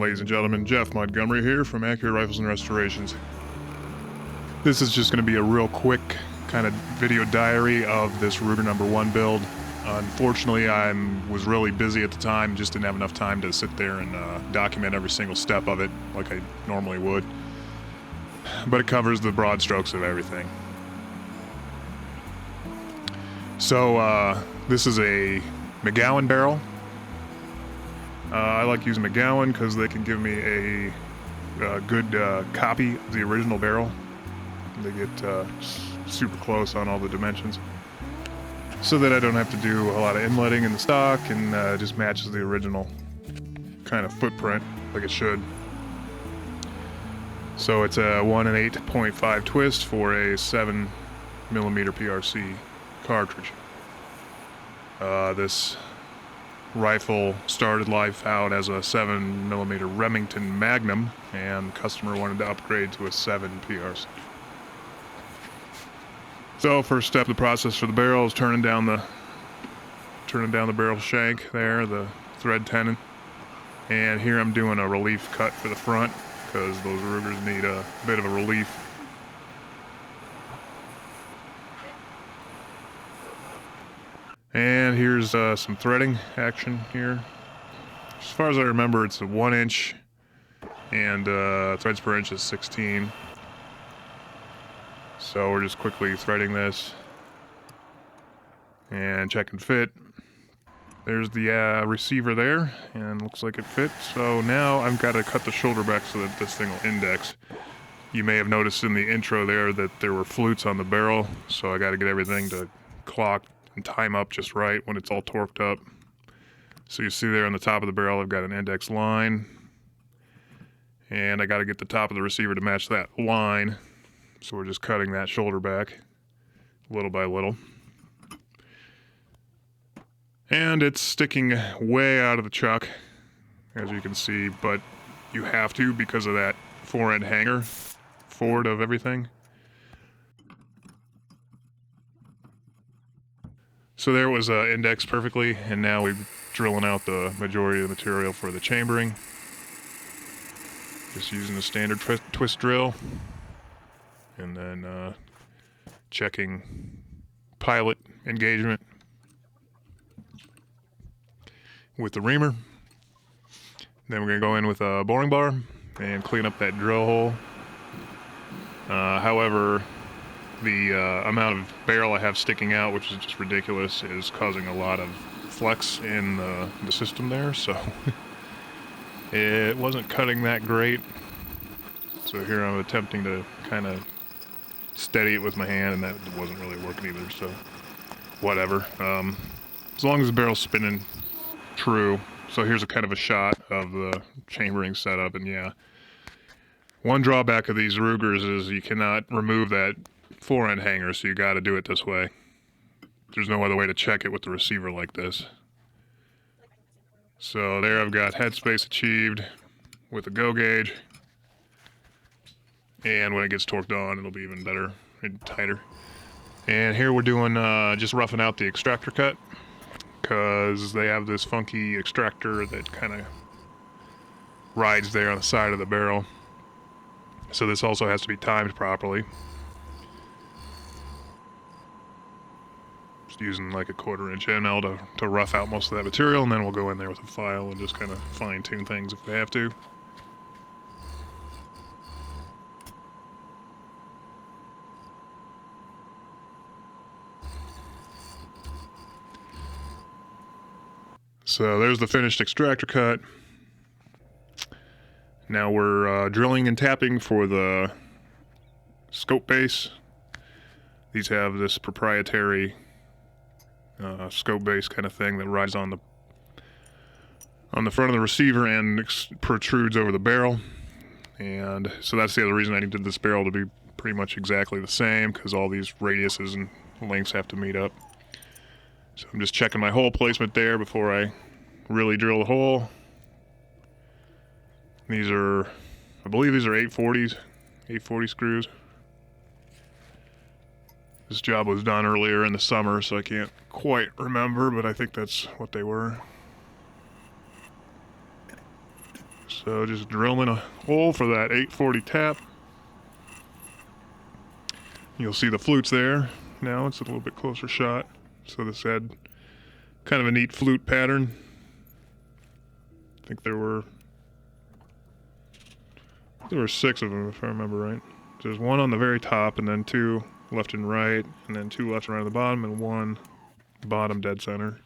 ladies and gentlemen, Jeff Montgomery here from Accurate Rifles and Restorations. This is just going to be a real quick kind of video diary of this Ruger No. 1 build. Unfortunately, I was really busy at the time, just didn't have enough time to sit there and document every single step of it like I normally would. But it covers the broad strokes of everything. So, this is a McGowen barrel. I like using McGowen because they can give me a good copy of the original barrel. They get super close on all the dimensions, so that I don't have to do a lot of inletting in the stock, and just matches the original kind of footprint like it should. So it's a 1 8.5 twist for a 7mm PRC cartridge. This rifle started life out as a 7mm Remington Magnum, and the customer wanted to upgrade to a 7 PRC. So first step of the process for the barrel is turning down the barrel shank there, the thread tenon. And here I'm doing a relief cut for the front because those Rugers need a bit of a relief. And here's some threading action here. As far as I remember, it's a 1 inch, and threads per inch is 16. So we're just quickly threading this and checking fit. There's the receiver there, and looks like it fits. So now I've got to cut the shoulder back so that this thing will index. You may have noticed in the intro there that there were flutes on the barrel, so I got to get everything to clock and time up just right when it's all torqued up. So you see there on the top of the barrel I've got an index line, and I got to get the top of the receiver to match that line. So we're just cutting that shoulder back little by little. And it's sticking way out of the chuck, as you can see, but you have to because of that fore-end hanger forward of everything. So there it was indexed perfectly, and now we're drilling out the majority of the material for the chambering. Just using the standard twist drill, and then checking pilot engagement with the reamer. Then we're going to go in with a boring bar and clean up that drill hole. However, the amount of barrel I have sticking out, which is just ridiculous, is causing a lot of flex in the system there, so it wasn't cutting that great. So here I'm attempting to kind of steady it with my hand, and that wasn't really working either, so whatever. As long as the barrel's spinning true. So here's a kind of a shot of the chambering setup, and yeah, one drawback of these Rugers is you cannot remove that fore-end hanger, so you got to do it this way. There's no other way to check it with the receiver like this. So there I've got headspace achieved with a go gauge, and when it gets torqued on it'll be even better and tighter. And here we're doing just roughing out the extractor cut, because they have this funky extractor that kind of rides there on the side of the barrel. So this also has to be timed properly. Just using like a 1/4 inch ML to rough out most of that material, and then we'll go in there with a file and just kind of fine tune things if we have to. So there's the finished extractor cut. Now we're drilling and tapping for the scope base. These have this proprietary scope base kind of thing that rides on the front of the receiver and protrudes over the barrel. And so that's the other reason I needed this barrel to be pretty much exactly the same, because all these radiuses and lengths have to meet up. So I'm just checking my hole placement there before I really drill the hole. These are, I believe these are 840 screws. This job was done earlier in the summer, so I can't quite remember, but I think that's what they were. So just drilling a hole for that 840 tap. You'll see the flutes there. Now it's a little bit closer shot. So this had kind of a neat flute pattern. I think there were 6 of them, if I remember right. There's one on the very top, and then 2 left and right, and then 2 left and right at the bottom, and 1 bottom dead center.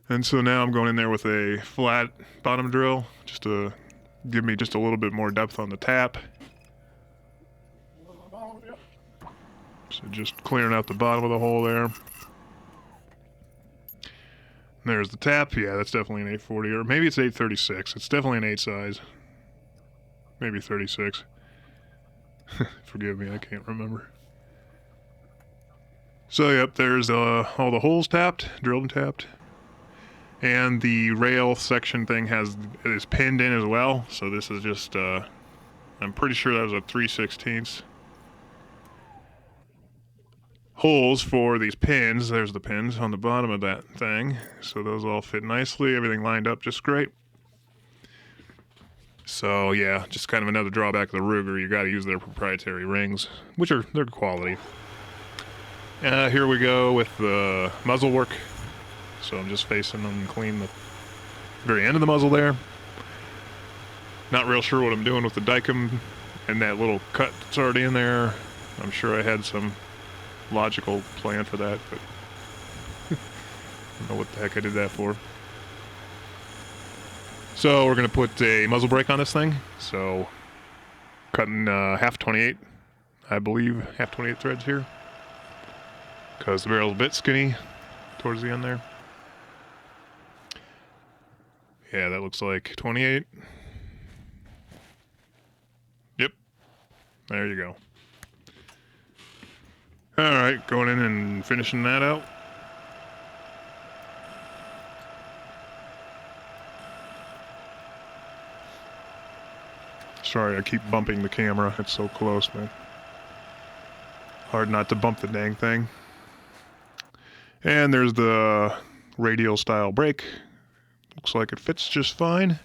And so now I'm going in there with a flat bottom drill, just to give me just a little bit more depth on the tap. So just clearing out the bottom of the hole there. There's the tap. Yeah, that's definitely an 840, or maybe it's 836. It's definitely an 8 size. Maybe 36. Forgive me, I can't remember. So yep, there's all the holes tapped, drilled and tapped. And the rail section thing is pinned in as well. So this is just, I'm pretty sure that was a 3/16 holes for these pins. There's the pins on the bottom of that thing. So those all fit nicely, everything lined up just great. So yeah, just kind of another drawback of the Ruger. You got to use their proprietary rings, which are they're quality. Here we go with the muzzle work. So I'm just facing them clean the very end of the muzzle there. Not real sure what I'm doing with the Dicom and that little cut that's already in there. I'm sure I had some logical plan for that, but I don't know what the heck I did that for. So we're going to put a muzzle brake on this thing. So cutting half 28, I believe, half 28 threads here, because the barrel's a bit skinny towards the end there. Yeah, that looks like 28. Yep, there you go. Alright, going in and finishing that out. Sorry, I keep bumping the camera. It's so close, man. Hard not to bump the dang thing. And there's the radial style brake. Looks like it fits just fine.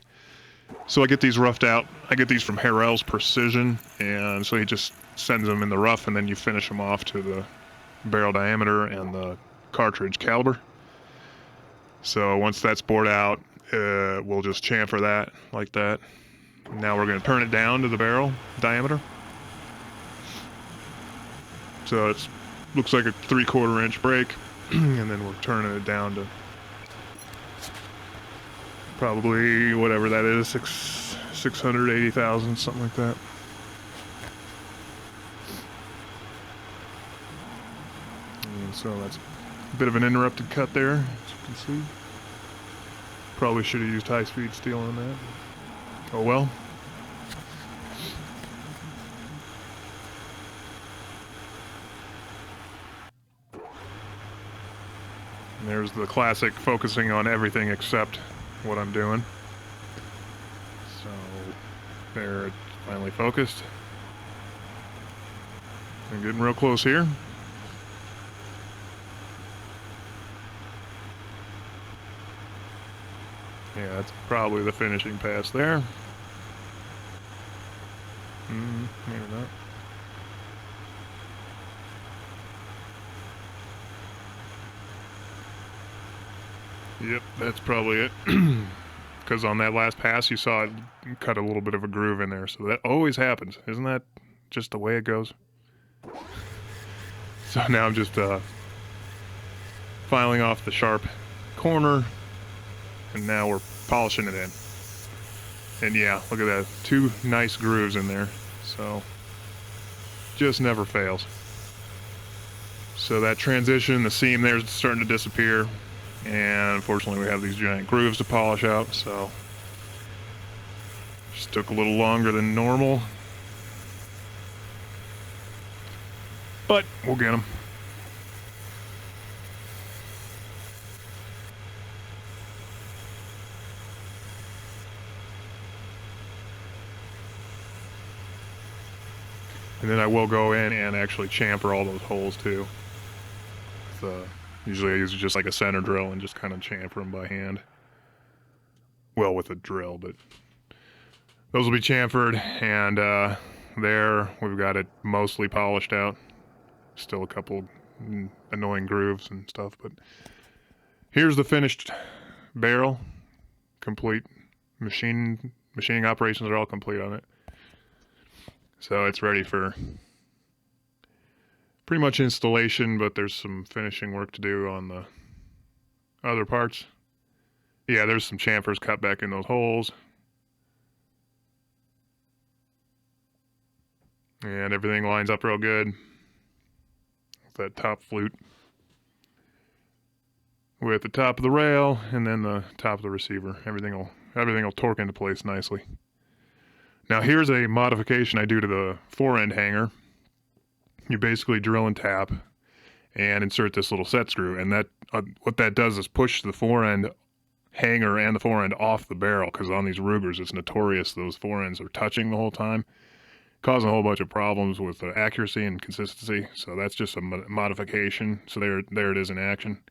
So I get these roughed out. I get these from Harrell's Precision, and so he just sends them in the rough, and then you finish them off to the barrel diameter and the cartridge caliber. So once that's bored out, we'll just chamfer that like that. Now we're going to turn it down to the barrel diameter. So it looks like a 3/4 inch break, and then we're turning it down to probably whatever that is, 680 thousandths, something like that. And so that's a bit of an interrupted cut there, as you can see. Probably should have used high-speed steel on that. Oh well. And there's the classic focusing on everything except what I'm doing. So there, it's finally focused. I'm getting real close here. Yeah, that's probably the finishing pass there. Maybe not. Yep, that's probably it. Because on that last pass, you saw it cut a little bit of a groove in there. So that always happens. Isn't that just the way it goes? So now I'm just filing off the sharp corner. And now we're polishing it in. And yeah, look at that. 2 nice grooves in there. So just never fails. So that transition, the seam there is starting to disappear. And unfortunately we have these giant grooves to polish out, so just took a little longer than normal. But we'll get them. And then I will go in and actually chamfer all those holes too. Usually I use just like a center drill and just kind of chamfer them by hand. Well, with a drill, but those will be chamfered, and there we've got it mostly polished out. Still a couple annoying grooves and stuff, but here's the finished barrel, complete. Machining operations are all complete on it. So it's ready for pretty much installation, but there's some finishing work to do on the other parts. Yeah, there's some chamfers cut back in those holes. And everything lines up real good. That top flute with the top of the rail and then the top of the receiver. Everything will torque into place nicely. Now here's a modification I do to the fore end hanger. You basically drill and tap and insert this little set screw, and that what that does is push the fore end hanger and the fore end off the barrel, because on these Rugers it's notorious those fore ends are touching the whole time, causing a whole bunch of problems with accuracy and consistency. So that's just a modification. So there it is in action.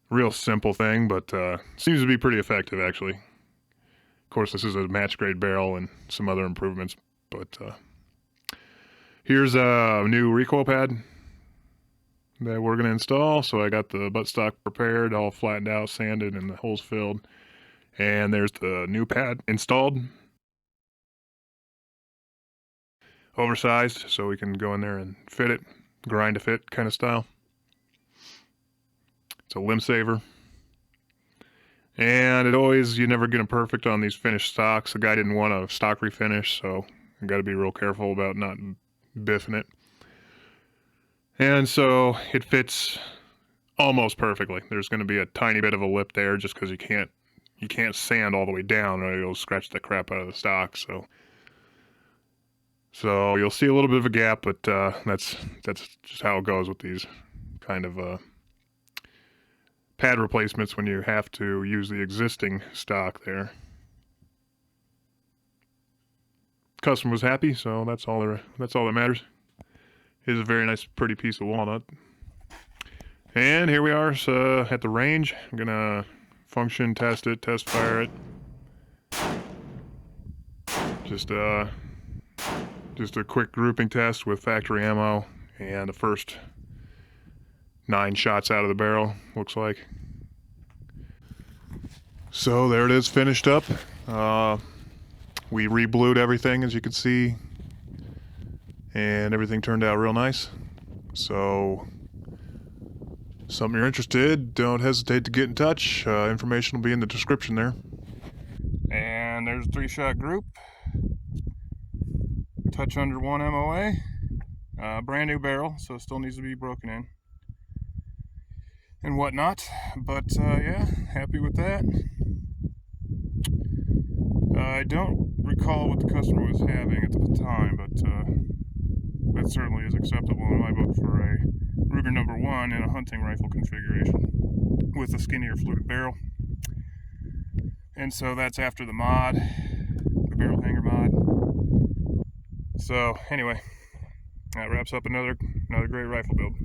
Real simple thing, but seems to be pretty effective actually. Of course, this is a match grade barrel and some other improvements, but here's a new recoil pad that we're going to install. So I got the buttstock prepared, all flattened out, sanded, and the holes filled. And there's the new pad installed. Oversized, so we can go in there and fit it, grind to fit kind of style. It's a Limbsaver. And you never get them perfect on these finished stocks. The guy didn't want a stock refinish, so you got to be real careful about not biffing it. And so it fits almost perfectly. There's going to be a tiny bit of a lip there just because you can't sand all the way down or it'll scratch the crap out of the stock. So you'll see a little bit of a gap, but that's just how it goes with these kind of pad replacements when you have to use the existing stock there. Customer was happy, so that's all that matters. Here's a very nice, pretty piece of walnut. And here we are at the range. I'm gonna function test it, test fire it. Just a quick grouping test with factory ammo and the first 9 shots out of the barrel, looks like. So there it is, finished up. We re-blued everything, as you can see, and everything turned out real nice. So something you're interested, don't hesitate to get in touch. Information will be in the description there. And there's a 3-shot group. Touch under 1 MOA. Brand new barrel, so still needs to be broken in and whatnot, but yeah, happy with that. I don't recall what the customer was having at the time, but that certainly is acceptable in my book for a Ruger No. 1 in a hunting rifle configuration with a skinnier fluted barrel. And so that's after the mod, the barrel hanger mod. So anyway, that wraps up another great rifle build.